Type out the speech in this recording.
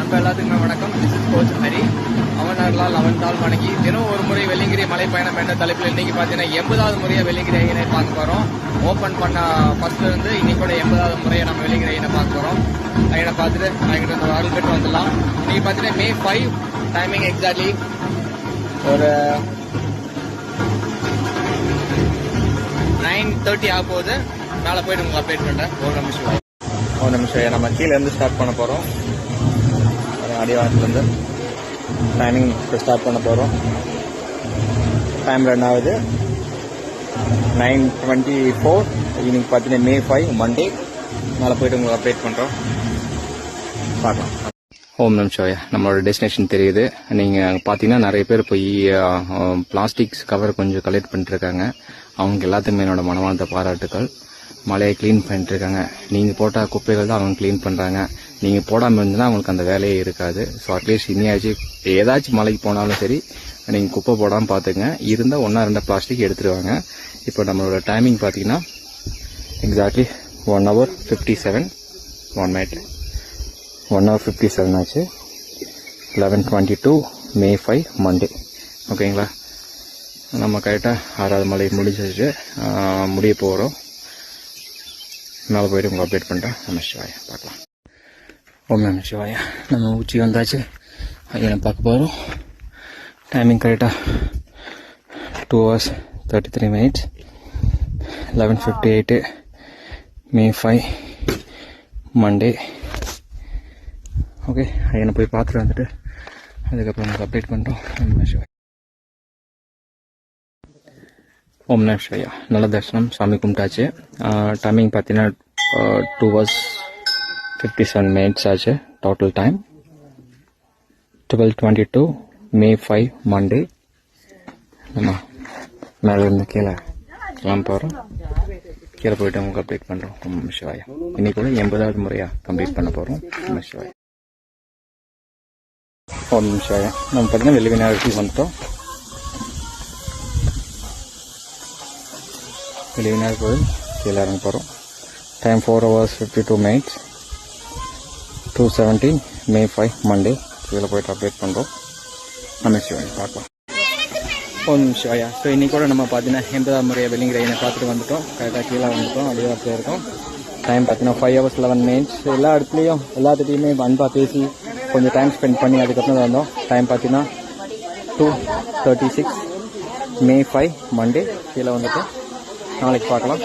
நம்ம எல்லாத்துக்குமே வணக்கம். This is coach Hari. அவனர்களால் அவன் தாள் வணங்கி தினம் ஒரு முறை வெள்ளிங்கிரி மலை பயணம் என்ற தலைப்பில் இன்னைக்கு பார்த்தீங்கன்னா 80வது முறையா வெள்ளிங்கிரி ஐயனை பார்க்க போறோம். ஓப்பன் பண்ண ஃபர்ஸ்ட்ல இருந்து இன்னைக்கு கூட 80வது முறையை நம்ம வெள்ளிங்கிரி ஐயனை பார்க்க போறோம். ஐயனை பார்த்துட்டு எங்கிட்ட ஒரு அருள் பெற்று வந்துடலாம். இன்னைக்கு பார்த்தீங்கன்னா May 5 டைமிங் எக்ஸாக்ட்லி ஒரு 9:30 ஆக போகுது. மேலே போயிட்டு உங்களுக்கு அப்டேட் பண்ணுறேன். ஒரு நிமிஷம் நம்ம கீழே இருந்து ஸ்டார்ட் பண்ண போகிறோம். அடிவாரத்துலேருந்து டைமிங் ஸ்டார்ட் பண்ண போகிறோம். டைம் ரன் ஆகுது 9:24. இன்னைக்கு பார்த்தீங்கன்னா May 5 மண்டே. மேலே போயிட்டு உங்களுக்கு அப்டேட் பண்ணுறோம். பார்க்கலாம். ஓம் நம சிவாயா. நம்மளோட டெஸ்டினேஷன் தெரியுது. நீங்கள் பார்த்தீங்கன்னா நிறைய பேர் போய் பிளாஸ்டிக்ஸ் கவர் கொஞ்சம் கலெக்ட் பண்ணிட்டுருக்காங்க. அவங்க எல்லாத்துக்குமே என்னோட மனமார்ந்த பாராட்டுக்கள். மலையை க்ளீன் பண்ணிட்டு இருக்காங்க. நீங்கள் போட்ட குப்பைகள் தான் அவங்க க்ளீன் பண்ணுறாங்க. நீங்கள் போடாமல் இருந்ததுன்னா அவங்களுக்கு அந்த வேலையே இருக்காது. ஸோ அட்லீஸ்ட் இனியாச்சும் ஏதாச்சும் மலைக்கு போனாலும் சரி நீங்கள் குப்பை போடாமல் பார்த்துங்க. இருந்தால் 1-2 பிளாஸ்டிக் எடுத்துருவாங்க. இப்போ நம்மளோட டைமிங் பார்த்தீங்கன்னா எக்ஸாக்ட்லி 1 hour 57 1 minute 1 hour 57 ஆச்சு. 11:22 May 5 மண்டே. ஓகேங்களா? நம்ம கரெக்டாக 6வது மலை முடிஞ்சிச்சு. முடிய போகிறோம். மேலே போய்ட்டு உங்களுக்கு அப்டேட் பண்ணுறேன். நம சிவாயா. பார்க்கலாம். ஓம் நம சிவாயா. நம்ம உச்சி வந்தாச்சு. ஐயனை பார்க்க போகிறோம். டைமிங் கரெக்டாக 2 hours 33 minutes 11:58 May 5 Monday. Okay, ஐயனை போய் பார்த்துட்டு வந்துட்டு அதுக்கப்புறம் உங்களுக்கு அப்டேட் பண்ணுறோம். நம சிவாயா. ஓம் நம சிவாயா. நல்ல தரிசனம், சாமி கும்பிட்டாச்சு. டைமிங் பார்த்தீங்கன்னா 2 hours 57 minutes ஆச்சு. Total time 12:22 May 5 Monday. நம்ம மேலே இருந்து கீழே கிளம்ப போகிறோம். கீழே போயிட்டு உங்களுக்கு அப்டேட் பண்ணுறோம். ஓம் நம சிவாயா. இன்னைக்கு கூட 80வது முறையாக கம்ப்ளீட் பண்ண போகிறோம். நம சிவாயா. ஓம் நம சிவாயா. நம்ம பார்த்தீங்கன்னா வெள்ளி விநாயகருக்கு வந்துட்டோம். வெள்ளி விநாயகர் கோயில் கீழே இறங்க போகிறோம். Time 4 hours 52 minutes 2:17 May 5 Monday. கீழே போய்ட்டு அப்டேட் பண்ணுறோம். நம்ம சிவாயா. பார்க்கலாம். ஓம் சிவாயா. ஸோ இன்னைக்கு கூட நம்ம பார்த்தீங்கன்னா 80வது முறையாக வெள்ளிங்கிரி ஐயனை பார்த்துட்டு வந்துட்டோம். கரெக்டாக கீழே வந்துட்டோம். அடிவாரத்தில் இருக்கோம். டைம் பார்த்தீங்கன்னா 5 hours 11 minutes. எல்லா இடத்துலையும் எல்லாத்துட்டையுமே அன்பாக பேசி கொஞ்சம் டைம் ஸ்பெண்ட் பண்ணி அதுக்கப்புறம் தான் வந்தோம். டைம் பார்த்தீங்கன்னா 2:36 May 5 மண்டே. கீழே வந்துட்டோம். நாளைக்கு பார்க்கலாம்.